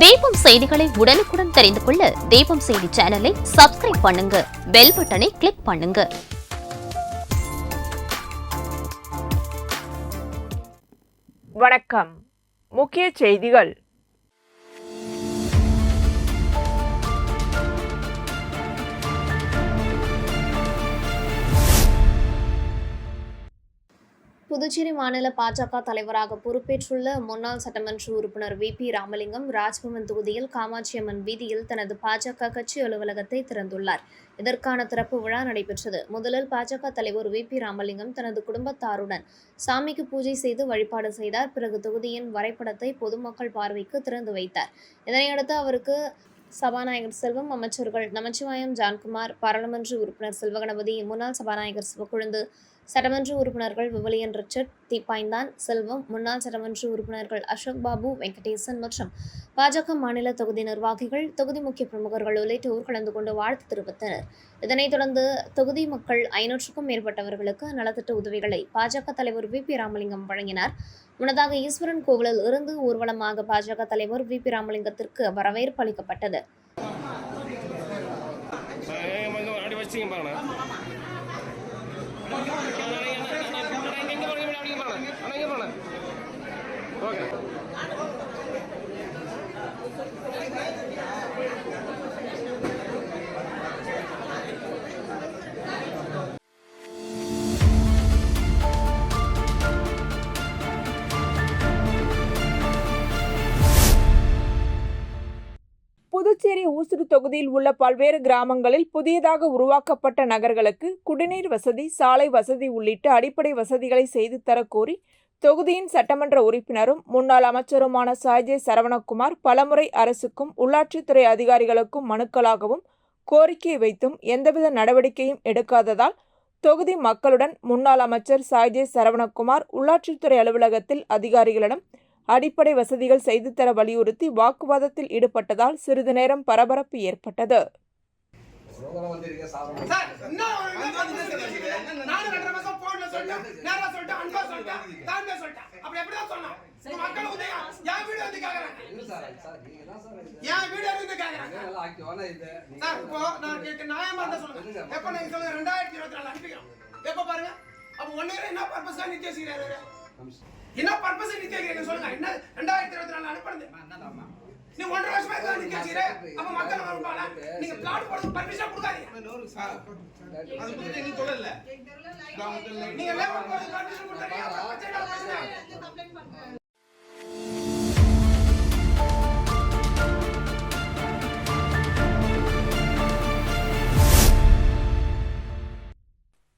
தீபம் செய்திகளை உடனுக்குடன் தெரிந்து கொள்ள தீபம் செய்தி சேனலை சப்ஸ்கிரைப் பண்ணுங்க, பெல் பட்டனை கிளிக் பண்ணுங்க. வணக்கம். முக்கிய செய்திகள். புதுச்சேரி மாநில பாஜக தலைவராக பொறுப்பேற்றுள்ள முன்னாள் சட்டமன்ற உறுப்பினர் வி.பி. ராமலிங்கம் ராஜ்பவன் தொகுதியில் காமாட்சியம்மன் வீதியில் தனது பாஜக கட்சி அலுவலகத்தை திறந்துள்ளார். இதற்கான திறப்பு விழா நடைபெற்றது. முதலில் பாஜக தலைவர் வி.பி. ராமலிங்கம் தனது குடும்பத்தாருடன் சாமிக்கு பூஜை செய்து வழிபாடு செய்தார். பிறகு தொகுதியின் வரைபடத்தை பொதுமக்கள் பார்வைக்கு திறந்து வைத்தார். இதனையடுத்து அவருக்கு சபாநாயகர் செல்வம், அமைச்சர்கள் நமச்சிவாயம், ஜான்குமார், பாராளுமன்ற உறுப்பினர் செல்வகணபதி, முன்னாள் சபாநாயகர் சிவக்கொழுந்து, சட்டமன்ற உறுப்பினர்கள் விவிலியன் ரிச்சர்ட், தீப்பாய்ந்தான் செல்வம், முன்னாள் சட்டமன்ற உறுப்பினர்கள் அசோக் பாபு, வெங்கடேசன் மற்றும் பாஜக மாநில தொகுதி நிர்வாகிகள், தொகுதி முக்கிய பிரமுகர்கள் உள்ளிட்டோர் கலந்து கொண்டு வாழ்த்து தெரிவித்தனர். இதனைத் தொடர்ந்து தொகுதி மக்கள் 500க்கும் மேற்பட்டவர்களுக்கு நலத்திட்ட உதவிகளை பாஜக தலைவர் வி.பி. ராமலிங்கம் வழங்கினார். முன்னதாக ஈஸ்வரன் கோவிலில் இருந்து ஊர்வலமாக பாஜக தலைவர் வி.பி. ராமலிங்கத்திற்கு வரவேற்பு அளிக்கப்பட்டது. புதுச்சேரி ஊசுடு தொகுதியில் உள்ள பல்வேறு கிராமங்களில் புதியதாக உருவாக்கப்பட்ட நகர்களுக்கு குடிநீர் வசதி, சாலை வசதி உள்ளிட்ட அடிப்படை வசதிகளை செய்து தர கோரி தொகுதியின் சட்டமன்ற உறுப்பினரும் முன்னாள் அமைச்சருமான சாய்ஜே சரவணகுமார் பலமுறை அரசுக்கும் உள்ளாட்சித்துறை அதிகாரிகளுக்கும் மனுக்களாகவும் கோரிக்கை வைத்தும் எந்தவித நடவடிக்கையும் எடுக்காததால் தொகுதி மக்களுடன் முன்னாள் அமைச்சர் சாய்ஜே சரவணகுமார் உள்ளாட்சித்துறை அலுவலகத்தில் அதிகாரிகளிடம் அடிப்படை வசதிகள் செய்து தர வலியுறுத்தி வாக்குவாதத்தில் ஈடுபட்டதால் சிறிது நேரம் பரபரப்பு ஏற்பட்டது. என்ன பர்பஸ் நீ கேக்குறீங்க சொல்லுங்க. என்ன 2024 அனுப்புறது நீ 1.5 வருஷமா இருக்க நீ கேக்குறீங்க. அப்ப மக்கள் வருவாங்க. நீங்க கார்டு போட பர்மிஷன் கொடுக்காதீங்க. அது பத்தி நீ சொல்லல. நீங்க லேபர் போட பர்மிஷன் கொடுத்தீங்க. கம்ப்ளைன்ட் பண்ணுங்க.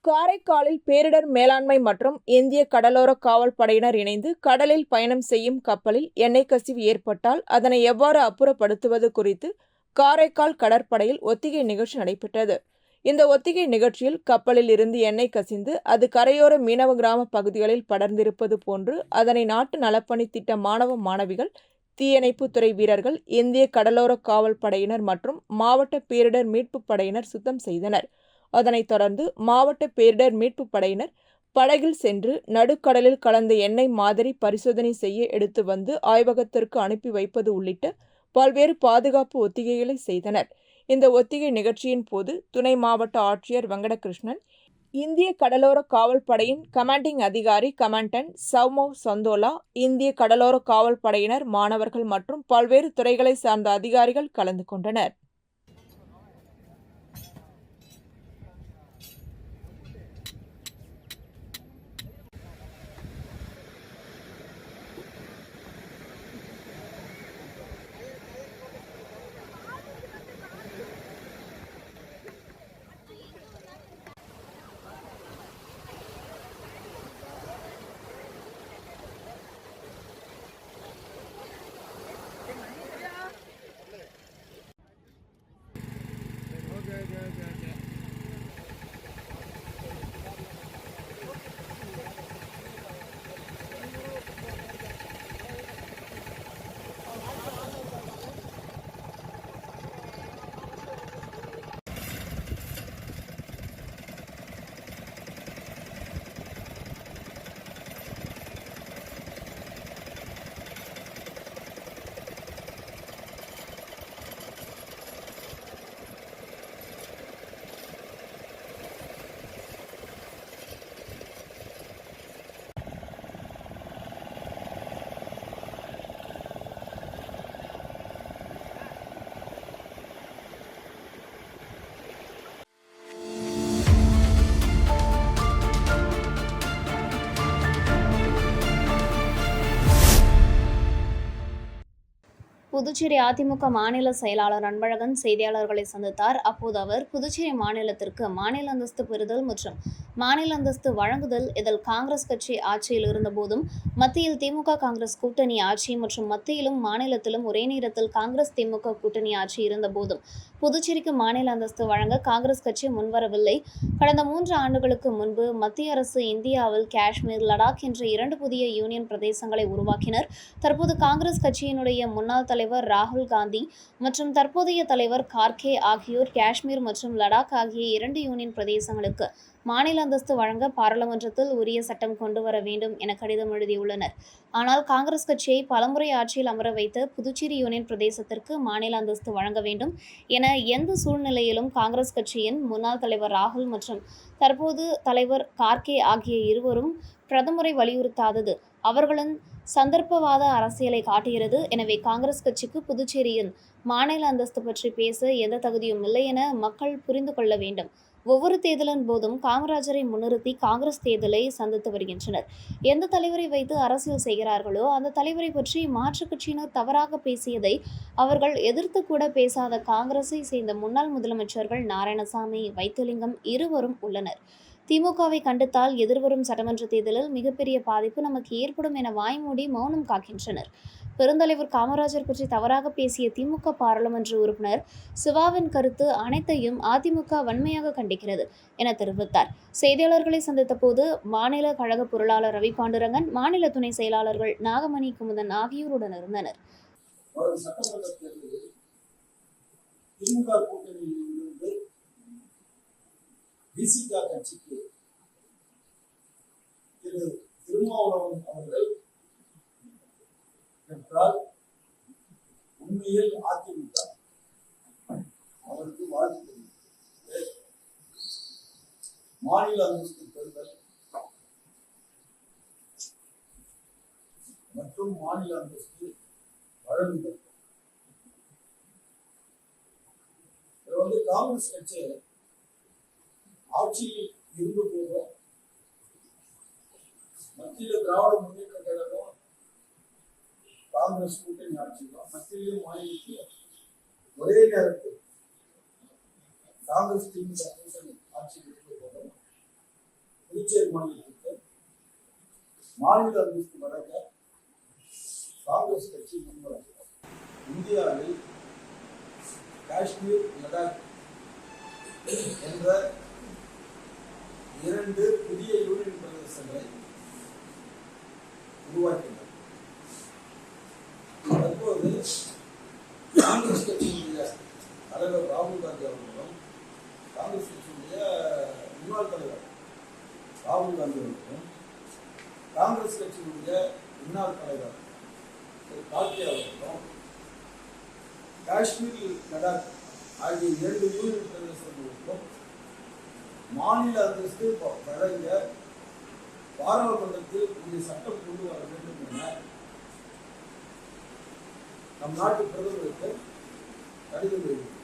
காரைக்காலில் பேரிடர் மேலாண்மை மற்றும் இந்திய கடலோர காவல் படையினர் இணைந்து கடலில் பயணம் செய்யும் கப்பலில் எண்ணெய் கசிவு ஏற்பட்டால் அதனை எவ்வாறு அப்புறப்படுத்துவது குறித்து காரைக்கால் கடற்படையில் ஒத்திகை நிகழ்ச்சி நடைபெற்றது. இந்த ஒத்திகை நிகழ்ச்சியில் கப்பலில் இருந்து எண்ணெய் கசிந்து அது கரையோர மீனவ கிராம பகுதிகளில் படர்ந்திருப்பது போன்று அதனை நாட்டு நலப்பணி திட்ட மாணவ மாணவிகள், தீயணைப்புத்துறை வீரர்கள், இந்திய கடலோர காவல் படையினர் மற்றும் மாவட்ட பேரிடர் மீட்பு படையினர் சுத்தம் செய்தனர். அதனைத் தொடர்ந்து மாவட்ட பேரிடர் மீட்பு படையினர் படகில் சென்று நடுக்கடலில் கலந்த எண்ணெய் மாதிரி பரிசோதனை செய்ய எடுத்து வந்து ஆய்வகத்திற்கு அனுப்பி வைப்பது உள்ளிட்ட பல்வேறு பாதுகாப்பு ஒத்திகைகளை செய்தனர். இந்த ஒத்திகை நிகழ்ச்சியின் போது துணை மாவட்ட ஆட்சியர் வெங்கடகிருஷ்ணன், இந்திய கடலோர காவல் படையின் கமாண்டிங் அதிகாரி கமாண்டன்ட் சௌமவ் சந்தோலா, இந்திய கடலோர காவல் படையினர், மாணவர்கள் மற்றும் பல்வேறு துறைகளை சார்ந்த அதிகாரிகள் கலந்து கொண்டனர். புதுச்சேரி அதிமுக மாநில செயலாளர் அன்பழகன் செய்தியாளர்களை சந்தித்தார். அப்போது அவர் புதுச்சேரி மாநிலத்திற்கு மாநில அந்தஸ்து பெறுதல் மற்றும் மாநில அந்தஸ்து வழங்குதல் இதில் காங்கிரஸ் கட்சி ஆட்சியில் இருந்தபோதும் மத்தியில் திமுக காங்கிரஸ் கூட்டணி ஆட்சி மற்றும் மத்தியிலும் மாநிலத்திலும் ஒரே நேரத்தில் காங்கிரஸ் திமுக கூட்டணி ஆட்சி இருந்தபோதும் புதுச்சேரிக்கு மாநில அந்தஸ்து வழங்க காங்கிரஸ் கட்சி முன்வரவில்லை. கடந்த 3 ஆண்டுகளுக்கு முன்பு மத்திய அரசு இந்தியாவில் காஷ்மீர், லடாக் என்ற 2 புதிய யூனியன் பிரதேசங்களை உருவாக்கினர். தற்போது காங்கிரஸ் கட்சியினுடைய முன்னாள் தலைவர் ராகுல் காந்தி மற்றும் தற்போதைய தலைவர் கார்கே ஆகியோர் காஷ்மீர் மற்றும் லடாக் ஆகிய 2 யூனியன் பிரதேசங்களுக்கு மாநில அந்தஸ்து வழங்க பாராளுமன்றத்தில் உரிய சட்டம் கொண்டு வர வேண்டும் என கடிதம் எழுதியுள்ளனர். ஆனால் காங்கிரஸ் கட்சியை பலமுறை ஆட்சியில் அமர வைத்து புதுச்சேரி யூனியன் பிரதேசத்திற்கு மாநில அந்தஸ்து வழங்க வேண்டும் என எந்த சூழ்நிலையிலும் காங்கிரஸ் கட்சியின் முன்னாள் தலைவர் ராகுல் மற்றும் தற்போது தலைவர் கார்கே ஆகிய இருவரும் பிரதமரை வலியுறுத்தாதது அவர்களின் சந்தர்ப்பவாத அரசியலை காட்டுகிறது. எனவே காங்கிரஸ் கட்சிக்கு புதுச்சேரியின் மாநில அந்தஸ்து பற்றி பேச எந்த தகுதியும் இல்லை என மக்கள் புரிந்து கொள்ள வேண்டும். ஒவ்வொரு தேர்தலின் போதும் காமராஜரை முன்னிறுத்தி காங்கிரஸ் தேர்தலை சந்தித்து வருகின்றனர். எந்த தலைவரை வைத்து அரசியல் செய்கிறார்களோ அந்த தலைவரை பற்றி மாற்றுக் கட்சியினர் தவறாக பேசியதை அவர்கள் எதிர்த்து கூட பேசாத காங்கிரஸை சேர்ந்த முன்னாள் முதலமைச்சர்கள் நாராயணசாமி, வைத்திலிங்கம் இருவரும் உள்ளனர். திமுகவை கண்டித்தால் எதிர்வரும் சட்டமன்ற தேர்தலில் மிகப்பெரிய பாதிப்பு நமக்கு ஏற்படும் என வாய்மூடி மௌனம் காக்கின்றனர். பெருந்தலைவர் காமராஜர் பற்றி தவறாக பேசிய திமுக பாராளுமன்ற உறுப்பினர் சிவாவின் கருத்து அனைத்தையும் அதிமுக வன்மையாக கண்டிக்கிறது என தெரிவித்தார். செய்தியாளர்களை சந்தித்த போது மாநில கழக பொருளாளர் ரவி பாண்டுரங்கன், மாநில துணை செயலாளர்கள் நாகமணி, குமுதன் ஆகியோருடன் இருந்தனர். விசிகா கட்சிக்கு திரு திருமாவளவன் அவர்கள் என்றால் உண்மையில் அதிமுக அவருக்கு வாழ்த்து தெரிவித்தது. மாநில அந்தஸ்து பெறுதல் மற்றும் மாநில அந்தஸ்து வழங்குதல் காங்கிரஸ் கட்சி ஆட்சியில் இருந்த போதும் மத்தியில் திராவிட முன்னேற்ற கழகம் காங்கிரஸ் கூட்டணி ஆட்சியும் மத்தியிலும் மாநிலத்திலும் ஒரே நேரத்தில் காங்கிரஸ் திமுக கூட்டணி ஆட்சியில் இருந்த போதும் புதுச்சேரி மாநிலத்திற்கு மாநில அந்தஸ்து வழங்க காங்கிரஸ் கட்சி முன்வருகிறது. இந்தியாவில் காஷ்மீர், லடாக் என்ற 2 புதிய யூனியன் பிரதேசங்களை உருவாக்கினர். தற்போது காங்கிரஸ் கட்சியினுடைய தலைவர் ராகுல் காந்தி அவர்களும் காங்கிரஸ் கட்சியினுடைய முன்னாள் தலைவர் ராகுல் காந்தி அவர்களும் காங்கிரஸ் கட்சியினுடைய முன்னாள் தலைவர் கார்கே அவர்களும் காஷ்மீர், லடாக் ஆகிய 2 யூனியன் பிரதேசங்களுக்கும் மாநில அந்தஸ்து வழங்க பாராளுமன்றத்தில் இந்த சட்டம் கொண்டு வர வேண்டும் என நம் நாட்டு பிரதமருக்கு கடிதம் எழுதினார்.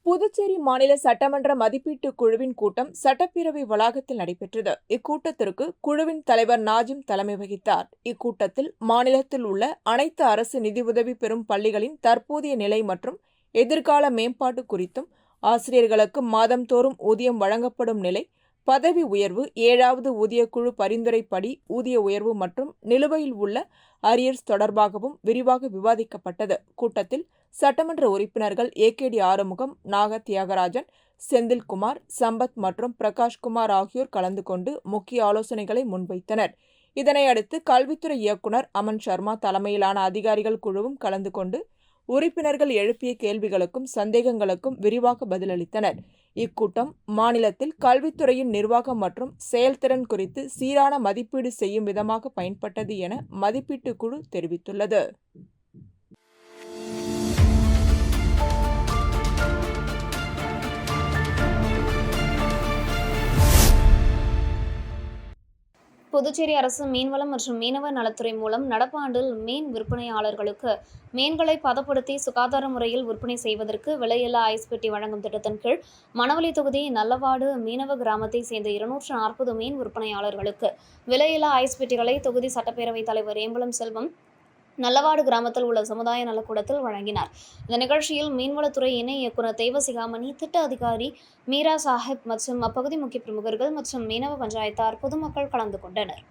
புதுச்சேரி மாநில சட்டமன்ற மதிப்பீட்டு குழுவின் கூட்டம் சட்டப்பேரவை வளாகத்தில் நடைபெற்றது. இக்கூட்டத்திற்கு குழுவின் தலைவர் நாஜிம் தலைமை வகித்தார். இக்கூட்டத்தில் மாநிலத்தில் உள்ள அனைத்து அரசு நிதியுதவி பெறும் பள்ளிகளின் தற்போதைய நிலை மற்றும் எதிர்கால மேம்பாட்டு குறித்தும், ஆசிரியர்களுக்கு மாதந்தோறும் ஊதியம் வழங்கப்படும் நிலை, பதவி உயர்வு, 7வது ஊதியக்குழு பரிந்துரைப்படி ஊதிய உயர்வு மற்றும் நிலுவையில் உள்ள அரியர்ஸ் தொடர்பாகவும் விரிவாக விவாதிக்கப்பட்டது. கூட்டத்தில் சட்டமன்ற உறுப்பினர்கள் ஏகேடி ஆறுமுகம், நாக தியாகராஜன், செந்தில்குமார், சம்பத் மற்றும் பிரகாஷ்குமார் ஆகியோர் கலந்து கொண்டு முக்கிய ஆலோசனைகளை முன்வைத்தனர். இதனையடுத்து கல்வித்துறை இயக்குநர் அமன் சர்மா தலைமையிலான அதிகாரிகள் குழுவும் கலந்து கொண்டு உறுப்பினர்கள் எழுப்பிய கேள்விகளுக்கும் சந்தேகங்களுக்கும் விரிவாக பதிலளித்தனர். இக்கூட்டம் மாநிலத்தில் கல்வித்துறையின் நிர்வாகம் மற்றும் செயல்திறன் குறித்து சீரான மதிப்பீடு செய்யும் விதமாக பயன்பட்டது என மதிப்பீட்டு குழு தெரிவித்துள்ளது. புதுச்சேரி அரசு மீன்வளம் மற்றும் மீனவ நலத்துறை மூலம் நடப்பு ஆண்டில் மீன் விற்பனையாளர்களுக்கு மீன்களை பதப்படுத்தி சுகாதார முறையில் விற்பனை செய்வதற்கு விலையில்லா ஐஸ் பெட்டி வழங்கும் திட்டத்தின் கீழ் மணவெளி தொகுதி நல்லவாடு மீனவ கிராமத்தை சேர்ந்த 240 மீன் விற்பனையாளர்களுக்கு விலையில்லா ஐஸ் பெட்டிகளை தொகுதி சட்டப்பேரவைத் தலைவர் ஏம்பலம் செல்வம் நல்லவாடு கிராமத்தில் உள்ள சமுதாய நலக்கூடத்தில் வழங்கினார். இந்த நிகழ்ச்சியில் மீன்வளத்துறை இணை இயக்குநர் தேவசிகாமணி, திட்ட அதிகாரி மீரா சாஹிப் மற்றும் அப்பகுதி முக்கிய பிரமுகர்கள் மற்றும் மீனவ பஞ்சாயத்தார் பொதுமக்கள் கலந்து கொண்டனர்.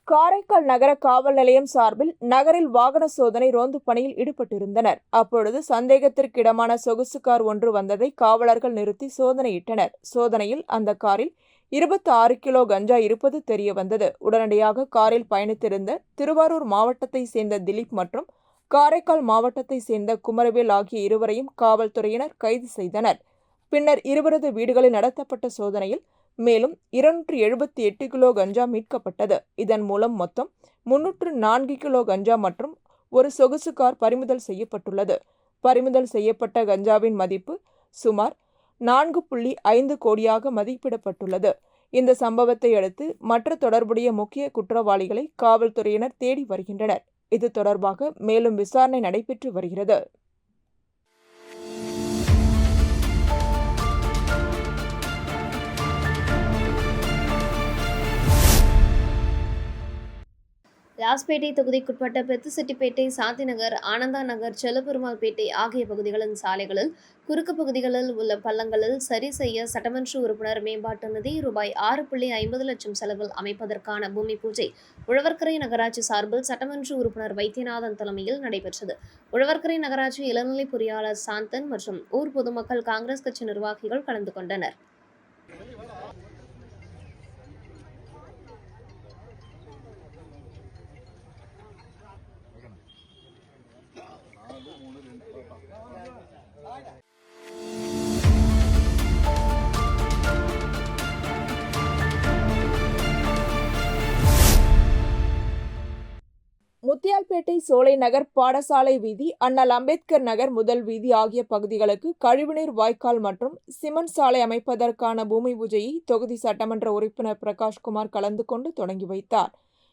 காரைக்கால் நகர காவல் நிலையம் சார்பில் நகரில் வாகன சோதனை ரோந்து பணியில் ஈடுபட்டிருந்தனர். அப்பொழுது சந்தேகத்திற்கிடமான சொகுசு கார் ஒன்று வந்ததை காவலர்கள் நிறுத்தி சோதனையிட்டனர். சோதனையில் அந்த காரில் 26 கிலோ கஞ்சா இருப்பது தெரிய வந்தது. உடனடியாக காரில் பயணித்திருந்த திருவாரூர் மாவட்டத்தை சேர்ந்த திலீப் மற்றும் காரைக்கால் மாவட்டத்தை சேர்ந்த குமரவேல் ஆகிய இருவரையும் காவல்துறையினர் கைது செய்தனர். பின்னர் இருவரது வீடுகளில் நடத்தப்பட்ட சோதனையில் மேலும் 278 கிலோ கஞ்சா மீட்கப்பட்டது. இதன் மூலம் மொத்தம் 304 கிலோ கஞ்சா மற்றும் ஒரு சொகுசு கார் பறிமுதல் செய்யப்பட்டுள்ளது. பறிமுதல் செய்யப்பட்ட கஞ்சாவின் மதிப்பு சுமார் 4.5 கோடியாக மதிப்பிடப்பட்டுள்ளது. இந்த சம்பவத்தை அடுத்து மற்ற தொடர்புடைய முக்கிய குற்றவாளிகளை காவல்துறையினர் தேடி வருகின்றனர். இது தொடர்பாக மேலும் விசாரணை நடைபெற்று வருகிறது. லாஸ்பேட்டை தொகுதிக்குட்பட்ட பெத்துசெட்டிப்பேட்டை, சாந்திநகர், ஆனந்தா நகர், செல்லபெருமாள்பேட்டை ஆகிய பகுதிகளின் சாலைகளில் குறுக்கு பகுதிகளில் உள்ள பள்ளங்களில் சரி செய்ய சட்டமன்ற உறுப்பினர் மேம்பாட்டு நிதி ரூபாய் 6.50 லட்சம் செலவில் அமைப்பதற்கான பூமி பூஜை உழவர்கரை நகராட்சி சார்பில் சட்டமன்ற உறுப்பினர் வைத்தியநாதன் தலைமையில் நடைபெற்றது. உழவர்கரை நகராட்சி இளநிலை பொறியாளர் சாந்தன் மற்றும் ஊர் பொதுமக்கள், காங்கிரஸ் கட்சி நிர்வாகிகள் கலந்து கொண்டனர். முத்தியால்பேட்டை சோலை நகர் பாடசாலை வீதி, அண்ணல் அம்பேத்கர் நகர் முதல் வீதி ஆகிய பகுதிகளுக்கு கழிவுநீர் வாய்க்கால் மற்றும் சிமெண்ட் சாலை அமைப்பதற்கான பூமி பூஜையை தொகுதி சட்டமன்ற உறுப்பினர் பிரகாஷ்குமார் கலந்து கொண்டு தொடங்கி வைத்தார்.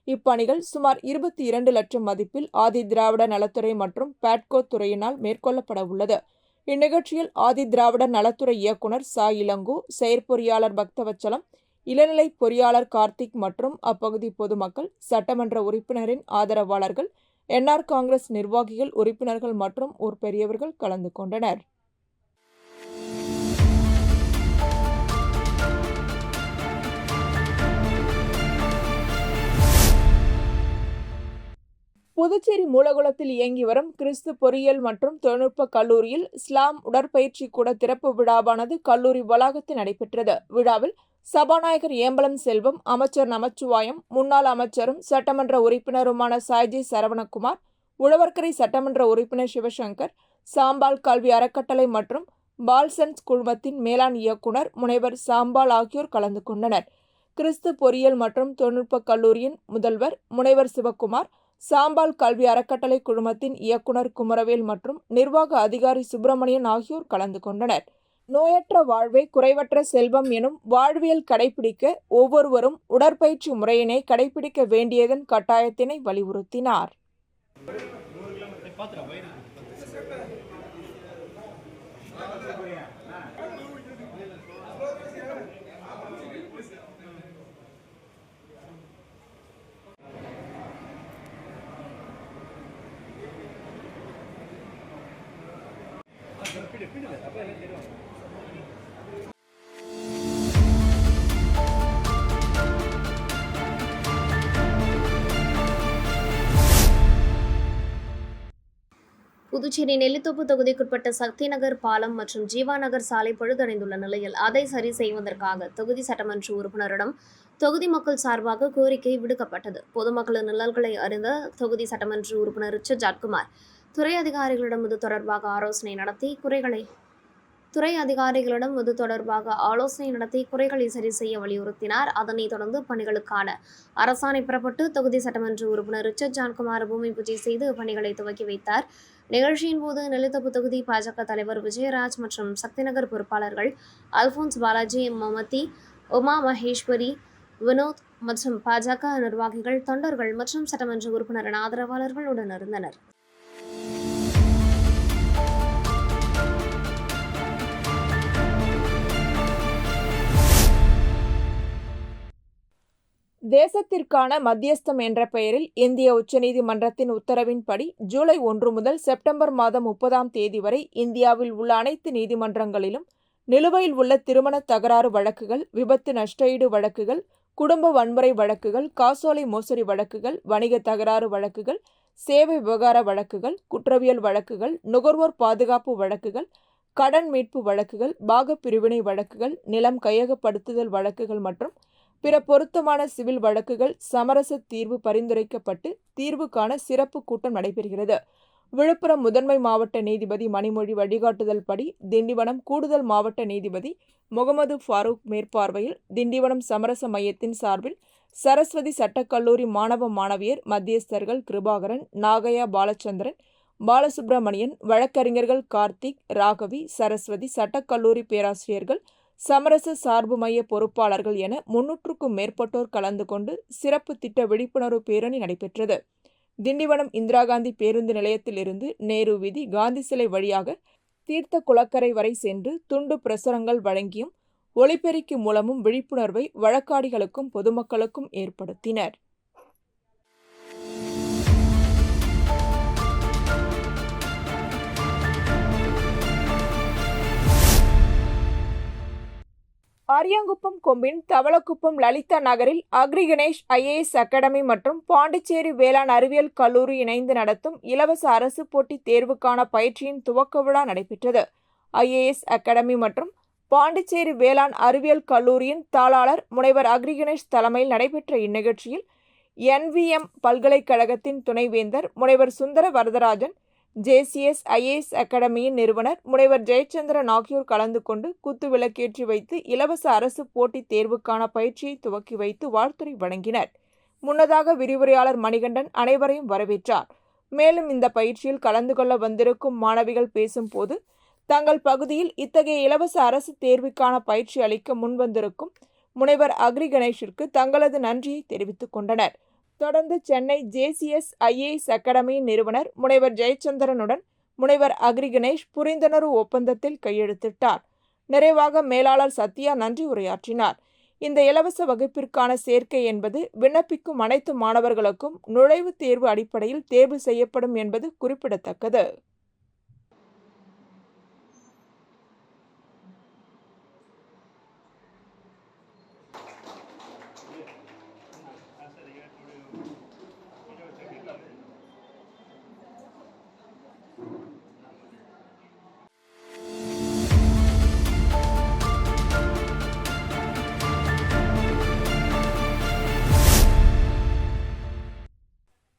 இப்பணிகள் சுமார் 22 லட்சம் மதிப்பில் ஆதி திராவிட நலத்துறை மற்றும் பேட்கோ துறையினால் மேற்கொள்ளப்பட உள்ளது. இந்நிகழ்ச்சியில் ஆதி திராவிட நலத்துறை இயக்குநர் ச. இளங்கோ, செயற்பொறியாளர் பக்தவச்சலம், இளநிலை பொறியாளர் கார்த்திக் மற்றும் அப்பகுதி பொதுமக்கள், சட்டமன்ற உறுப்பினரின் ஆதரவாளர்கள், என்ஆர் காங்கிரஸ் நிர்வாகிகள், உறுப்பினர்கள் மற்றும் ஊர் பெரியவர்கள் கலந்து கொண்டனர். புதுச்சேரி மூலகுளத்தில் இயங்கி வரும் கிறிஸ்து பொறியியல் மற்றும் தொழில்நுட்ப கல்லூரியில் இஸ்லாம் உடற்பயிற்சி கூட திறப்பு விழாவானது கல்லூரி வளாகத்தில் நடைபெற்றது. விழாவில் சபாநாயகர் ஏம்பலம் செல்வம், அமைச்சர் நமச்சிவாயம், முன்னாள் அமைச்சரும் சட்டமன்ற உறுப்பினருமான சாய்ஜி சரவணகுமார், உழவர்கரை சட்டமன்ற உறுப்பினர் சிவசங்கர், சாம்பால் கல்வி அறக்கட்டளை மற்றும் பால்சன்ஸ் குழுமத்தின் மேலாண் இயக்குனர் முனைவர் சாம்பால் ஆகியோர் கலந்து கொண்டனர். கிறிஸ்து பொறியியல் மற்றும் தொழில்நுட்ப கல்லூரியின் முதல்வர் முனைவர் சிவக்குமார், சாம்பால் கல்வி அறக்கட்டளை குழுமத்தின் இயக்குனர் குமரவேல் மற்றும் நிர்வாக அதிகாரி சுப்பிரமணியன் ஆகியோர் கலந்து கொண்டனர். நோயற்ற வாழ்வே குறைவற்ற செல்வம் எனும் வாழ்வியல் கடைபிடிக்க ஒவ்வொருவரும் உடற்பயிற்சி முறையினை கடைபிடிக்க வேண்டியதன் கட்டாயத்தினை வலியுறுத்தினார். புதுச்சேரி நெல்லித்தோப்பு தொகுதிக்குட்பட்ட சக்தி நகர் பாலம் மற்றும் ஜீவா நகர் சாலை பழுதடைந்துள்ள நிலையில் அதை சரி செய்வதற்காக தொகுதி சட்டமன்ற உறுப்பினரிடம் தொகுதி மக்கள் சார்பாக கோரிக்கை விடுக்கப்பட்டது. பொதுமக்களின் நிழல்களை அறிந்த தொகுதி சட்டமன்ற உறுப்பினர் ரிச்சர்ட் ஜாட்குமார் துறை அதிகாரிகளிடம் இது தொடர்பாக ஆலோசனை நடத்தி குறைகளை சரி செய்ய வலியுறுத்தினார். அதனைத் தொடர்ந்து பணிகளுக்கான அரசாணை பெறப்பட்டு தொகுதி சட்டமன்ற உறுப்பினர் ரிச்சர்ட் ஜான்குமார் பூமி பூஜை செய்து பணிகளை துவக்கி வைத்தார். நிகழ்ச்சியின் போது நெல்லித்தோப்பு தொகுதி பாஜக தலைவர் விஜயராஜ் மற்றும் சக்திநகர் பொறுப்பாளர்கள் அல்போன்ஸ் பாலாஜி, மமதி, உமா மகேஸ்வரி, வினோத் மற்றும் பாஜக நிர்வாகிகள், தொண்டர்கள் மற்றும் சட்டமன்ற உறுப்பினரின் ஆதரவாளர்கள் உடனிருந்தனர். தேசத்திற்கான மத்தியஸ்தம் என்ற பெயரில் இந்திய உச்சநீதிமன்றத்தின் உத்தரவின்படி ஜூலை 1 முதல் செப்டம்பர் மாதம் 30ஆம் தேதி வரை இந்தியாவில் உள்ள அனைத்து நீதிமன்றங்களிலும் நிலுவையில் உள்ள திருமண தகராறு வழக்குகள், விபத்து நஷ்டஈடு வழக்குகள், குடும்ப வன்முறை வழக்குகள், காசோலை மோசடி வழக்குகள், வணிக தகராறு வழக்குகள், சேவை விவகார வழக்குகள், குற்றவியல் வழக்குகள், நுகர்வோர் பாதுகாப்பு வழக்குகள், கடன் மீட்பு வழக்குகள், பாக பிரிவினை வழக்குகள், நிலம் கையகப்படுத்துதல் வழக்குகள் மற்றும் பிற பொருத்தமான சிவில் வழக்குகள் சமரச தீர்வு பரிந்துரைக்கப்பட்டு தீர்வு காண சிறப்பு கூட்டம் நடைபெறுகிறது. விழுப்புரம் முதன்மை மாவட்ட நீதிபதி மணிமொழி வழிகாட்டுதல் படி திண்டிவனம் கூடுதல் மாவட்ட நீதிபதி முகமது ஃபாரூக் மேற்பார்வையில் திண்டிவனம் சமரச மையத்தின் சார்பில் சரஸ்வதி சட்டக்கல்லூரி மாணவ மாணவியர், மத்தியஸ்தர்கள் கிருபாகரன், நாகையா பாலச்சந்திரன், பாலசுப்ரமணியன், வழக்கறிஞர்கள் கார்த்திக், ராகவி, சரஸ்வதி, சட்டக்கல்லூரி பேராசிரியர்கள், சமரச சார்பு மைய பொறுப்பாளர்கள் என 300க்கும் மேற்பட்டோர் கலந்து கொண்டு சிறப்பு திட்ட விழிப்புணர்வு பேரணி நடைபெற்றது. திண்டிவனம் இந்திரா காந்தி பேருந்து நிலையத்தில் இருந்து நேரு வீதி, காந்தி சிலை வழியாக தீர்த்த குளக்கரை வரை சென்று துண்டு பிரசுரங்கள் வழங்கியும் ஒலிபெருக்கி மூலமும் விழிப்புணர்வை வழக்காடிகளுக்கும் பொதுமக்களுக்கும் ஏற்படுத்தினர். ஆரியாங்குப்பம் கொம்பின் தவளக்குப்பம் லலிதா நகரில் அக்ரி கணேஷ் IAS அகாடமி மற்றும் பாண்டிச்சேரி வேளாண் அறிவியல் கல்லூரி இணைந்து நடத்தும் இலவச அரசு போட்டி தேர்வுக்கான பயிற்சியின் துவக்க விழா நடைபெற்றது. IAS அகாடமி மற்றும் பாண்டிச்சேரி வேளாண் அறிவியல் கல்லூரியின் தாளாளர் முனைவர் அக்ரி கணேஷ் தலைமையில் நடைபெற்ற இந்நிகழ்ச்சியில் NVM பல்கலைக்கழகத்தின் துணைவேந்தர் முனைவர் சுந்தர வரதராஜன், JCS IAS அகாடமியின் நிறுவனர் முனைவர் ஜெயச்சந்திரன் ஆகியோர் கலந்து கொண்டு குத்து விளக்கேற்றி வைத்து இலவச அரசு போட்டித் தேர்வுக்கான பயிற்சியை துவக்கி வைத்து வாழ்த்துரை வழங்கினர். முன்னதாக விரிவுரையாளர் மணிகண்டன் அனைவரையும் வரவேற்றார். மேலும் இந்த பயிற்சியில் கலந்து கொள்ள வந்திருக்கும் மாணவிகள் பேசும்போது தங்கள் பகுதியில் இத்தகைய இலவச அரசு தேர்வுக்கான பயிற்சி அளிக்க முன்வந்திருக்கும் முனைவர் அக்ரி கணேஷிற்கு தங்களது நன்றியை தெரிவித்துக் கொண்டனர். தொடர்ந்து சென்னை JCS IAS அகாடமியின் நிறுவனர் முனைவர் ஜெயச்சந்திரனுடன் முனைவர் அக்ரி கணேஷ் புரிந்துணர்வு ஒப்பந்தத்தில் கையெழுத்திட்டார். நிறைவாக மேலாளர் சத்யா நன்றி உரையாற்றினார். இந்த இலவச வகுப்பிற்கான சேர்க்கை என்பது விண்ணப்பிக்கும் அனைத்து மாணவர்களுக்கும் நுழைவுத் தேர்வு அடிப்படையில் தேர்வு செய்யப்படும் என்பது குறிப்பிடத்தக்கது.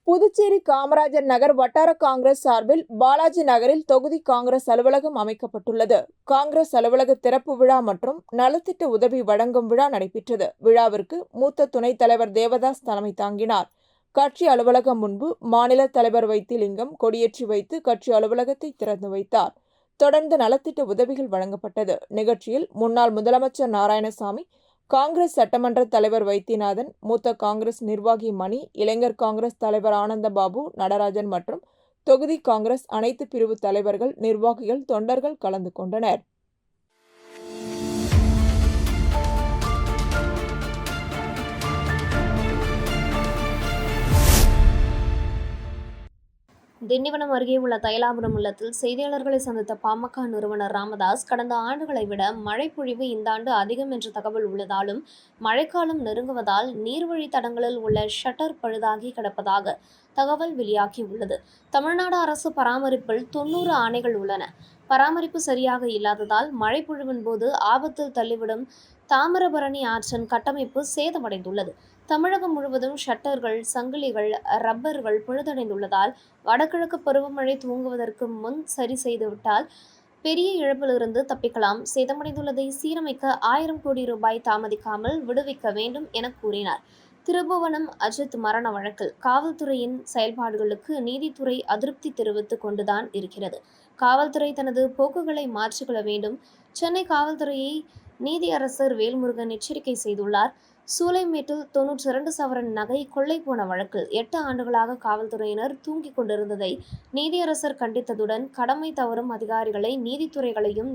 புதுச்சேரி காமராஜர் நகர் வட்டார காங்கிரஸ் சார்பில் பாலாஜி நகரில் தொகுதி காங்கிரஸ் அலுவலகம் அமைக்கப்பட்டுள்ளது. காங்கிரஸ் அலுவலக திறப்பு விழா மற்றும் நலத்திட்ட உதவி வழங்கும் விழா நடைபெற்றது. விழாவிற்கு மூத்த துணைத் தலைவர் தேவதாஸ் தலைமை தாங்கினார். கட்சி அலுவலகம் முன்பு மாநில தலைவர் வைத்திலிங்கம் கொடியேற்றி வைத்து கட்சி அலுவலகத்தை திறந்து வைத்தார். தொடர்ந்து நலத்திட்ட உதவிகள் வழங்கப்பட்டது. நிகழ்ச்சியில் முன்னாள் முதலமைச்சர் நாராயணசாமி, காங்கிரஸ் சட்டமன்ற தலைவர் வைத்தியநாதன், மூத்த காங்கிரஸ் நிர்வாகி மணி, இளைஞர் காங்கிரஸ் தலைவர் ஆனந்தபாபு, நடராஜன் மற்றும் தொகுதி காங்கிரஸ் அனைத்து பிரிவு தலைவர்கள், நிர்வாகிகள், தொண்டர்கள் கலந்து கொண்டனர். திண்டிவனம் அருகே உள்ள தைலாபுரம் இல்லத்தில் செய்தியாளர்களை சந்தித்த பாமக நிறுவனர் ராமதாஸ், கடந்த ஆண்டுகளை விட மழை பொழிவு இந்த ஆண்டு அதிகம் என்ற தகவல் உள்ளதாலும் மழைக்காலம் நெருங்குவதால் நீர்வழி தடங்களில் உள்ள ஷட்டர் பழுதாகி கிடப்பதாக தகவல் வெளியாகியுள்ளது. தமிழ்நாடு அரசு பராமரிப்பில் 90 ஆணைகள் உள்ளன. பராமரிப்பு சரியாக இல்லாததால் மழை பொழிவின் போது ஆபத்தில் தள்ளிவிடும் தாமிரபரணி ஆற்றின் கட்டமைப்பு சேதமடைந்துள்ளது. தமிழகம் முழுவதும் ஷட்டர்கள், சங்கிலிகள், ரப்பர்கள் பழுதடைந்துள்ளதால் வடகிழக்கு பருவமழை துவங்குவதற்கு முன் சரி செய்துவிட்டால் பெரிய இழப்பிலிருந்து தப்பிக்கலாம். சேதமடைந்துள்ளதை சீரமைக்க 1000 கோடி ரூபாய் தாமதிக்காமல் விடுவிக்க வேண்டும் என கூறினார். திருபுவனம் அஜித் மரண வழக்கில் காவல்துறையின் செயல்பாடுகளுக்கு நீதித்துறை அதிருப்தி தெரிவித்துக் கொண்டுதான் இருக்கிறது. காவல்துறை தனது போக்குகளை மாற்றிக்கொள்ள வேண்டும். சென்னை காவல்துறையை நீதியரசர் வேல்முருகன் எச்சரிக்கை செய்துள்ளார். சூளைமேட்டில் 92 சவரன் நகை கொள்ளை போன வழக்கில் 8 ஆண்டுகளாக காவல்துறையினர் தூங்கிக் கொண்டிருந்ததை நீதியரசர் கண்டித்ததுடன் கடமை தவறும் அதிகாரிகளை, நீதித்துறைகளையும்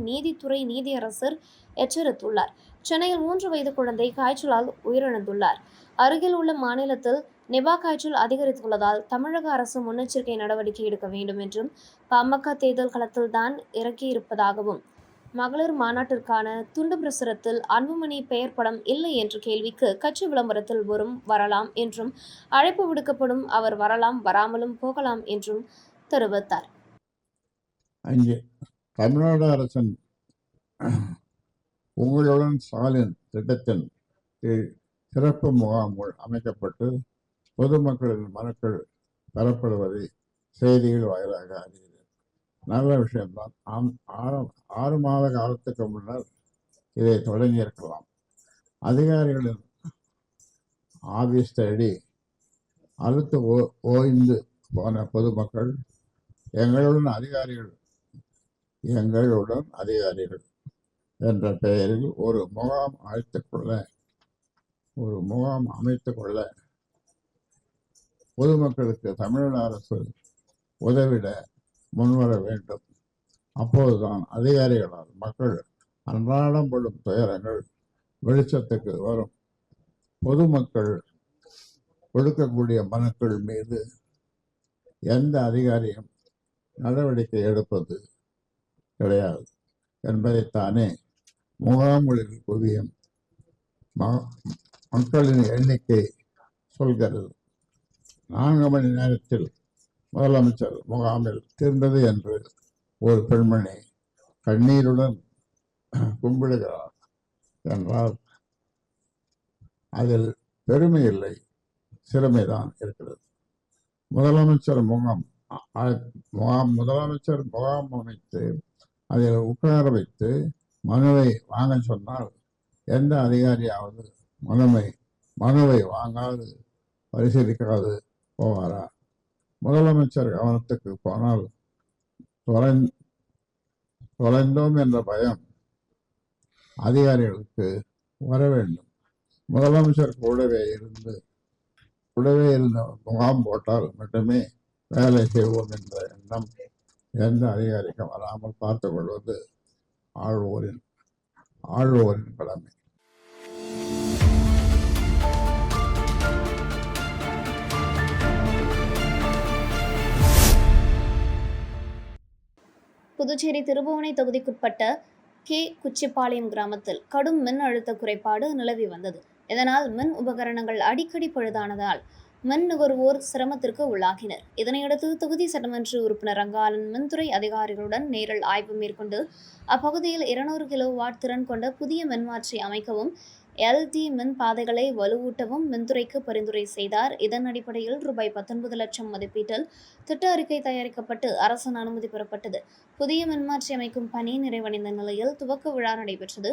நீதியரசர் எச்சரித்துள்ளார். சென்னையில் 3 வயது குழந்தை காய்ச்சலால் உயிரிழந்துள்ளார். அருகில் உள்ள மாநிலத்தில் நிபா காய்ச்சல் அதிகரித்துள்ளதால் தமிழக அரசு முன்னெச்சரிக்கை நடவடிக்கை எடுக்க வேண்டும் என்றும் பாமக தேர்தல் களத்தில்தான் இறக்கியிருப்பதாகவும், மகளிர் மாநாட்டிற்கான துண்டு பிரசுரத்தில் அன்புமணி பெயர் படம் இல்லை என்ற கேள்விக்கு கட்சி விளம்பரத்தில் வரலாம் என்றும், அழைப்பு விடுக்கப்படும் அவர் வரலாம், வராமலும் போகலாம் என்றும் தெரிவித்தார். அங்கே தமிழ்நாடு அரசின் உங்களுடன் ஸ்டாலின் திட்டத்தின் சிறப்பு முகாம்கள் அமைக்கப்பட்டு பொதுமக்களின் மனுக்கள் பெறப்படுவதை செய்திகள் வாயிலாக அறிகிறேன். நல்ல விஷயம்தான். 6 மாத காலத்துக்கு முன்னர் இதை தொடங்கியிருக்கலாம். அதிகாரிகளின் ஆபீஸ் தேடி அழுத்து ஓய்ந்து போன பொதுமக்கள் எங்களுடன் அதிகாரிகள் என்ற பெயரில் ஒரு முகாம் அமைத்துக்கொள்ள பொதுமக்களுக்கு தமிழ்நாடு அரசு உதவிட முன்வர வேண்டும். அப்போதுதான் அதிகாரிகளால் மக்கள் அன்றாடம் படும் துயரங்கள் வெளிச்சத்துக்கு வரும். பொதுமக்கள் கொடுக்கக்கூடிய மனுக்கள் மீது எந்த அதிகாரியும் நடவடிக்கை எடுப்பது கிடையாது என்பதைத்தானே முகாம்களில் குவியும் மக்களின் எண்ணிக்கை சொல்கிறது. 4 மணி நேரத்தில் முதலமைச்சர் முகாமில் தீர்ந்தது என்று ஒரு பெண்மணி கண்ணீருடன் கும்பிடுகிறார் என்றால் அதில் பெருமை இல்லை, சிறுமைதான் இருக்கிறது. முதலமைச்சர் முகாம் அமைத்து அதில் உட்கார வைத்து மனுவை வாங்க சொன்னால் எந்த அதிகாரியாவது மனுவை வாங்காது பரிசீலிக்காது போவாரா? முதலமைச்சர் கவனத்துக்கு போனால் தொலைந்தோம் என்ற பயம் அதிகாரிகளுக்கு வர வேண்டும். முதலமைச்சர் கூடவே இருந்து முகாம் போட்டால் மட்டுமே வேலை செய்வோம் என்ற எண்ணம் எந்த அதிகாரிக்கும் வராமல் பார்த்து கொள்வது ஆழ்வோரின் கடமை. புதுச்சேரி திருபுவனை தொகுதிக்குட்பட்ட குச்சிப்பாளையம் கிராமத்தில் கடும் மின் அழுத்த குறைபாடு நிலவி வந்தது. இதனால் மின் உபகரணங்கள் அடிக்கடி பழுதானதால் மின் நுகர்வோர் சிரமத்திற்கு உள்ளாகினர். இதனையடுத்து தொகுதி சட்டமன்ற உறுப்பினர் ரங்காளன் மின்துறை அதிகாரிகளுடன் நேரில் ஆய்வு மேற்கொண்டு அப்பகுதியில் 200 கிலோவாட் திறன் கொண்ட புதிய மின்மாற்றி அமைக்கவும், LT மின் பாதைகளை வலுவூட்டவும் மின்துறைக்கு பரிந்துரை செய்தார். இதன் அடிப்படையில் ரூபாய் 19 லட்சம் மதிப்பீட்டில் திட்ட அறிக்கை தயாரிக்கப்பட்டு அரசின் அனுமதி பெறப்பட்டது. புதிய மின்மாற்றி அமைக்கும் பணி நிறைவடைந்த நிலையில் துவக்க விழா நடைபெற்றது.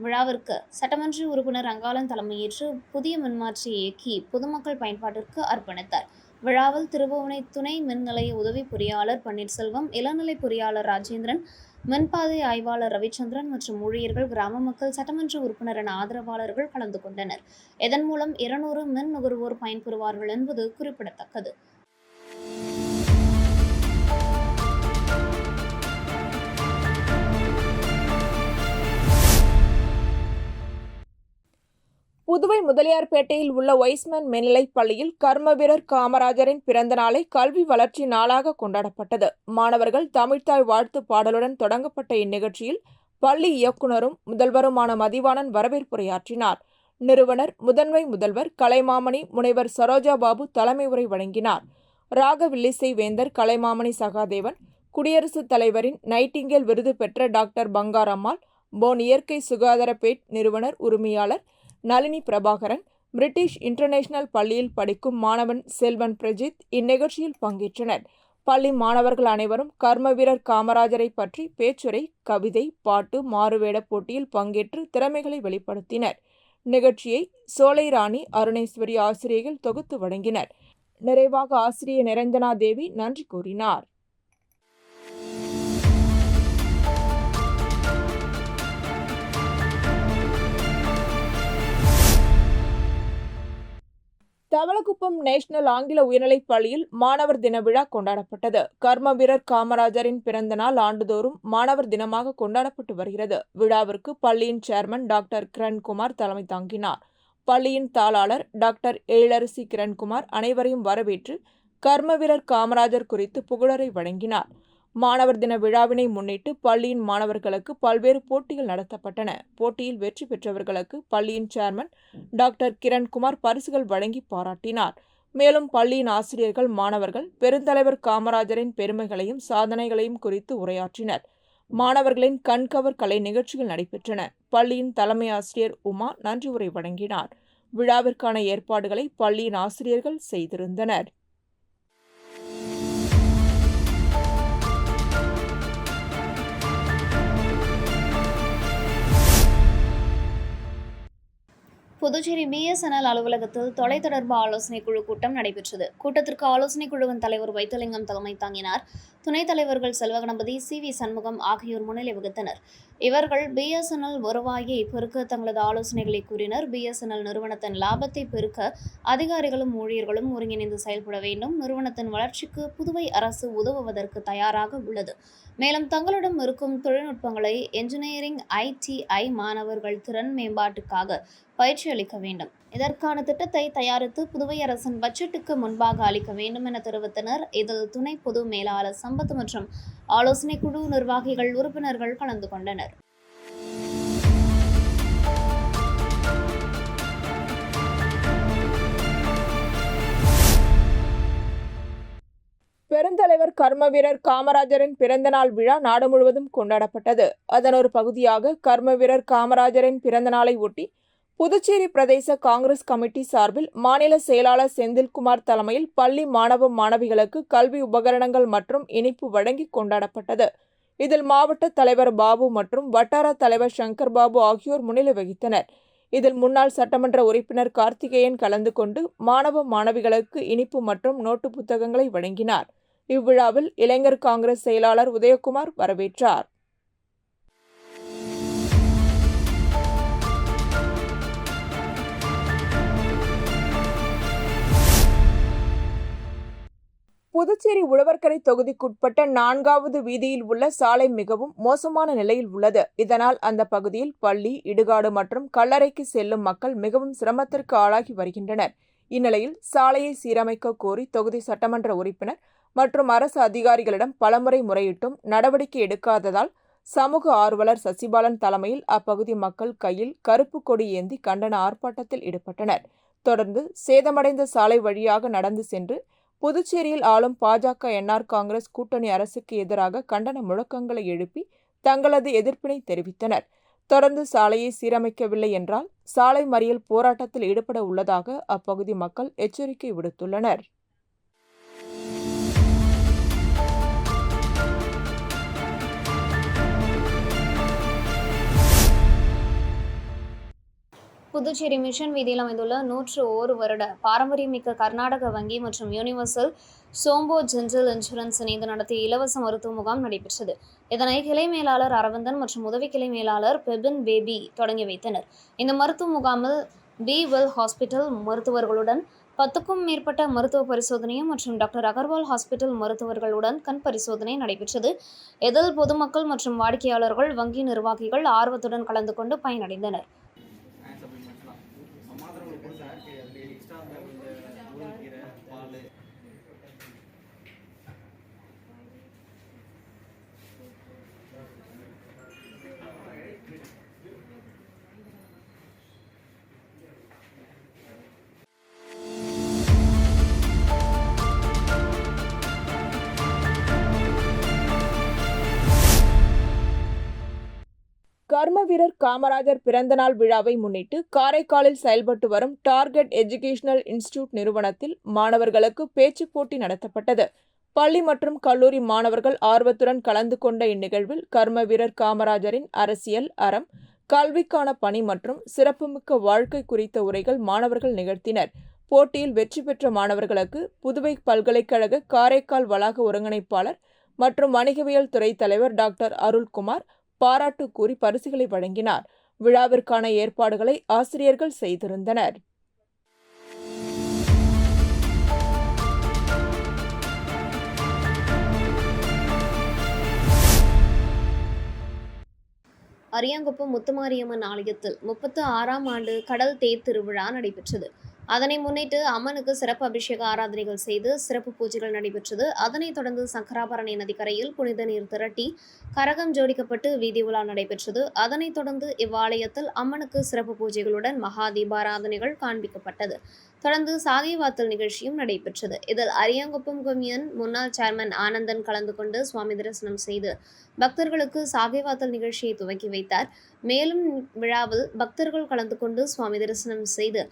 விழாவிற்கு சட்டமன்ற உறுப்பினர் ரங்காளன் தலைமையேற்று புதிய மின்மாற்றியை இயக்கி பொதுமக்கள் பயன்பாட்டிற்கு அர்ப்பணித்தார். விழாவில் திருபுவனை துணை மின் நிலைய உதவி பொறியாளர் பன்னீர்செல்வம், இளநிலை பொறியாளர் ராஜேந்திரன், மின்பாதை ஆய்வாளர் ரவிச்சந்திரன் மற்றும் ஊழியர்கள், கிராம மக்கள், சட்டமன்ற உறுப்பினரின் ஆதரவாளர்கள் கலந்து கொண்டனர். இதன் மூலம் 200 மின் நுகர்வோர் பயன்பெறுவார்கள் என்பது குறிப்பிடத்தக்கது. புதுவை முதலியார்பேட்டையில் உள்ள ஒய்ஸ்மேன் மேல்நிலைப் பள்ளியில் கர்ம வீரர் காமராஜரின் பிறந்த நாளை கல்வி வளர்ச்சி நாளாக கொண்டாடப்பட்டது. மாணவர்கள் தமிழ்த்தாய் வாழ்த்து பாடலுடன் தொடங்கப்பட்ட இந்நிகழ்ச்சியில் பள்ளி இயக்குநரும் முதல்வருமான மதிவாணன் வரவேற்புரையாற்றினார். நிறுவனர் முதன்மை முதல்வர் கலைமாமணி முனைவர் சரோஜா பாபு தலைமை உரை வழங்கினார். ராகவில்லிசை வேந்தர் கலைமாமணி சகாதேவன், குடியரசுத் தலைவரின் நைட்டிங்கேல் விருது பெற்ற டாக்டர் பங்காரம்மாள், போன் இயற்கை சுகாதார பேட் நிறுவனர் உரிமையாளர் நளினி பிரபாகரன், பிரிட்டிஷ் இன்டர்நேஷனல் பள்ளியில் படிக்கும் மாணவன் செல்வன் பிரஜித் இந்நிகழ்ச்சியில் பங்கேற்றனர். பள்ளி மாணவர்கள் அனைவரும் கர்ம வீரர் காமராஜரை பற்றி பேச்சுரை, கவிதை, பாட்டு, மாறுவேட போட்டியில் பங்கேற்று திறமைகளை வெளிப்படுத்தினர். நிகழ்ச்சியை சோலை ராணி, அருணேஸ்வரி ஆசிரியர்கள் தொகுத்து வழங்கினர். நிறைவாக ஆசிரியர் நிரஞ்சனா தேவி நன்றி கூறினார். தவளக்குப்பம் நேஷனல் ஆங்கில உயர்நிலைப் பள்ளியில் மாணவர் தின விழா கொண்டாடப்பட்டது. கர்ம வீரர் காமராஜரின் பிறந்த நாள் ஆண்டுதோறும் மாணவர் தினமாக கொண்டாடப்பட்டு வருகிறது. விழாவிற்கு பள்ளியின் சேர்மன் டாக்டர் கிரண்குமார் தலைமை தாங்கினார். பள்ளியின் தாளாளர் டாக்டர் எழிலரசி கிரண்குமார் அனைவரையும் வரவேற்று கர்ம வீரர் காமராஜர் குறித்து புகழரை வழங்கினார். மாணவர் தின விழாவினை முன்னிட்டு பள்ளியின் மாணவர்களுக்கு பல்வேறு போட்டிகள் நடத்தப்பட்டன. போட்டியில் வெற்றி பெற்றவர்களுக்கு பள்ளியின் சேர்மன் டாக்டர் கிரண்குமார் பரிசுகள் வழங்கி பாராட்டினார். மேலும் பள்ளியின் ஆசிரியர்கள், மாணவர்கள் பெருந்தலைவர் காமராஜரின் பெருமைகளையும் சாதனைகளையும் குறித்து உரையாற்றினர். மாணவர்களின் கண்கவர் கலை நிகழ்ச்சிகள் நடைபெற்றன. பள்ளியின் தலைமை ஆசிரியர் உமா நன்றி உரை வழங்கினார். விழாவிற்கான ஏற்பாடுகளை பள்ளியின் ஆசிரியர்கள் செய்திருந்தனர். புதுச்சேரி BSNL அலுவலகத்தில் தொலைத்தொடர்பு ஆலோசனைக் குழு கூட்டம் நடைபெற்றது. கூட்டத்திற்கு ஆலோசனைக் குழுவின் தலைவர் வைத்திலிங்கம் தலைமை தாங்கினார். துணைத் தலைவர்கள் செல்வகணபதி, CV சண்முகம் ஆகியோர் முன்னிலை வகித்தனர். இவர்கள் BSNL வருவாயை பெருக்க தங்களது ஆலோசனைகளை கூறினர். BSNL நிறுவனத்தின் லாபத்தை பெருக்க அதிகாரிகளும் ஊழியர்களும் ஒருங்கிணைந்து செயல்பட வேண்டும். நிறுவனத்தின் வளர்ச்சிக்கு புதுவை அரசு உதவுவதற்கு தயாராக உள்ளது. மேலும் தங்களிடம் இருக்கும் தொழில்நுட்பங்களை என்ஜினியரிங், ITI மாணவர்கள் திறன் மேம்பாட்டுக்காக பயிற்சி அளிக்க வேண்டும். இதற்கான திட்டத்தை தயாரித்து புதுவை அரசின் பட்ஜெட்டுக்கு முன்பாக அளிக்க வேண்டும் என தெரிவித்தனர். இதில் துணை பொது மேலாளர் சம்பத் மற்றும் ஆலோசனை குழு நிர்வாகிகள், உறுப்பினர்கள் கலந்து கொண்டனர். பெருந்தலைவர் கர்ம வீரர் காமராஜரின் பிறந்தநாள் விழா நாடு முழுவதும் கொண்டாடப்பட்டது. அதன் ஒரு பகுதியாக கர்ம வீரர் காமராஜரின் பிறந்த நாளை ஒட்டி புதுச்சேரி பிரதேச காங்கிரஸ் கமிட்டி சார்பில் மாநில செயலாளர் செந்தில்குமார் தலைமையில் பள்ளி மாணவ மாணவிகளுக்கு கல்வி உபகரணங்கள் மற்றும் இனிப்பு வழங்கி கொண்டாடப்பட்டது. இதில் மாவட்ட தலைவர் பாபு மற்றும் வட்டார தலைவர் சங்கர் பாபு ஆகியோர் முன்னிலை வகித்தனர். இதில் முன்னாள் சட்டமன்ற உறுப்பினர் கார்த்திகேயன் கலந்து கொண்டு மாணவ மாணவிகளுக்கு இனிப்பு மற்றும் நோட்டு புத்தகங்களை வழங்கினார். இவ்விழாவில் இளைஞர் காங்கிரஸ் செயலாளர் உதயகுமார் வரவேற்றார். புதுச்சேரி உழவர்கரை தொகுதிக்குட்பட்ட 4வது வீதியில் உள்ள சாலை மிகவும் மோசமான நிலையில் உள்ளது. இதனால் அந்த பகுதியில் பள்ளி, இடுகாடு மற்றும் கல்லறைக்கு செல்லும் மக்கள் மிகவும் சிரமத்திற்கு ஆளாகி வருகின்றனர். இந்நிலையில் சாலையை சீரமைக்க கோரி தொகுதி சட்டமன்ற உறுப்பினர் மற்றும் அரசு அதிகாரிகளிடம் பலமுறை முறையிட்டும் நடவடிக்கை எடுக்காததால் சமூக ஆர்வலர் சசிபாலன் தலைமையில் அப்பகுதி மக்கள் கையில் கருப்பு கொடி ஏந்தி கண்டன ஆர்ப்பாட்டத்தில் ஈடுபட்டனர். தொடர்ந்து சேதமடைந்த சாலை வழியாக நடந்து சென்று புதுச்சேரியில் ஆளும் பாஜக, NR காங்கிரஸ் கூட்டணி அரசுக்கு எதிராக கண்டன முழக்கங்களை எழுப்பி தங்களது எதிர்ப்பினை தெரிவித்தனர். தொடர்ந்து சாலையை சீரமைக்கவில்லை என்றால் சாலை மறியல் போராட்டத்தில் ஈடுபட உள்ளதாக அப்பகுதி மக்கள் எச்சரிக்கை விடுத்துள்ளனர். புதுச்சேரி மிஷன் வீதியில் அமைந்துள்ள 101 வருட பாரம்பரியமிக்க கர்நாடக வங்கி மற்றும் யூனிவர்சல் சோம்போ ஜென்ரல் இன்சூரன்ஸ் இணைந்து நடத்திய இலவச மருத்துவ முகாம் நடைபெற்றது. இதனை கிளை மேலாளர் அரவிந்தன் மற்றும் உதவி கிளை மேலாளர் பெபின் பேபி தொடங்கி வைத்தனர். இந்த மருத்துவ முகாமில் BWell ஹாஸ்பிட்டல் மருத்துவர்களுடன் 10க்கும் மேற்பட்ட மருத்துவ பரிசோதனையும் மற்றும் டாக்டர் அகர்வால் ஹாஸ்பிட்டல் மருத்துவர்களுடன் கண் பரிசோதனை நடைபெற்றது. இதில் பொதுமக்கள் மற்றும் வாடிக்கையாளர்கள், வங்கி நிர்வாகிகள் ஆர்வத்துடன் கலந்து கொண்டு பயனடைந்தனர். வீரர் காமராஜர் பிறந்தநாள் விழாவை முன்னிட்டு காரைக்காலில் செயல்பட்டு வரும் டார்கெட் எஜுகேஷனல் இன்ஸ்டிடியூட் நிறுவனத்தில் மாணவர்களுக்கு பேச்சுப் போட்டி நடத்தப்பட்டது. பள்ளி மற்றும் கல்லூரி மாணவர்கள் ஆர்வத்துடன் கலந்து கொண்ட இந்நிகழ்வில் கர்ம வீரர் காமராஜரின் அரசியல், அறம், கல்விக்கான பணி மற்றும் சிறப்புமிக்க வாழ்க்கை குறித்த உரைகள் மாணவர்கள் நிகழ்த்தினர். போட்டியில் வெற்றி பெற்ற மாணவர்களுக்கு புதுவை பல்கலைக்கழக காரைக்கால் வளாக ஒருங்கிணைப்பாளர் மற்றும் வணிகவியல் துறை தலைவர் டாக்டர் அருள்குமார் பாராட்டு கூறி பரிசுகளை வழங்கினார். விழாவிற்கான ஏற்பாடுகளை ஆசிரியர்கள் செய்திருந்தனர். அரியாங்குப்பம் முத்துமாரியம்மன் ஆலயத்தில் 36ஆம் ஆண்டு கடல் தேர் திருவிழா நடைபெற்றது. அதனை முன்னிட்டு அம்மனுக்கு சிறப்பு அபிஷேக ஆராதனைகள் செய்து சிறப்பு பூஜைகள் நடைபெற்றது. அதனைத் தொடர்ந்து சங்கராபரணி நதிக்கரையில் புனித நீர் திரட்டி கரகம் ஜோடிக்கப்பட்டு வீதி உலா நடைபெற்றது. அதனைத் தொடர்ந்து இவ்வாலயத்தில் அம்மனுக்கு சிறப்பு பூஜைகளுடன் மகா தீபாராதனைகள் காண்பிக்கப்பட்டது. தொடர்ந்து சாகைவாத்தல் நிகழ்ச்சியும் நடைபெற்றது. இதில் அரியாங்குப்பம் கொம்யூன் முன்னாள் சேர்மன் ஆனந்தன் கலந்து கொண்டு சுவாமி தரிசனம் செய்து பக்தர்களுக்கு சாகைவாத்தல் நிகழ்ச்சியை துவக்கி வைத்தார். மேலும் விழாவில் பக்தர்கள் கலந்து கொண்டு சுவாமி தரிசனம் செய்து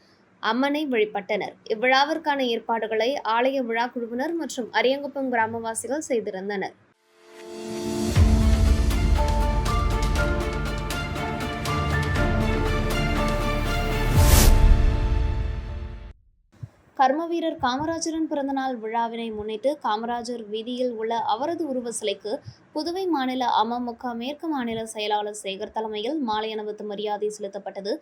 அம்மனை வழிபட்டனர். இவ்விழாவிற்கான ஏற்பாடுகளை ஆலய விழா குழுவினர் மற்றும் அரியாங்குப்பம் கிராமவாசிகள் செய்திருந்தனர். கர்மவீரர் காமராஜரின் பிறந்தநாள் விழாவினை முன்னிட்டு காமராஜர் வீதியில் உள்ள அவரது உருவ சிலைக்கு புதுவை மாநில அமமுக மேற்கு மாநில செயலாளர் சேகர் தலைமையில் மாலை அணிவித்து மரியாதை செலுத்தப்பட்டது.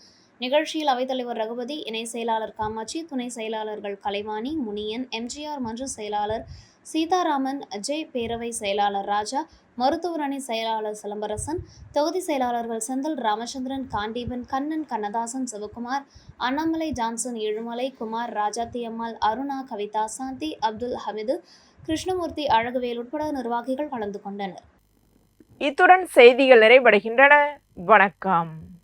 நிகழ்ச்சியில் அவைத்தலைவர் ரகுபதி, இணை செயலாளர் காமாட்சி, துணை செயலாளர்கள் கலைவாணி, முனியன், எம்ஜிஆர் மன்ற செயலாளர் சீதாராமன், அஜய், பேரவை செயலாளர் ராஜா, மருத்துவர் அணி செயலாளர் சிலம்பரசன், தொகுதி செயலாளர்கள் செந்தில், ராமச்சந்திரன், காண்டீபன், கண்ணன், கண்ணதாசன், சிவகுமார், அண்ணாமலை, ஜான்சன், ஏழுமலை, குமார், ராஜாத்தி அம்மாள், அருணா, கவிதா, சாந்தி, அப்துல் ஹமீது, கிருஷ்ணமூர்த்தி, அழகுவேல் உட்பட நிர்வாகிகள் கலந்து கொண்டனர். இத்துடன் செய்திகள் நிறைவடைகின்றன. வணக்கம்.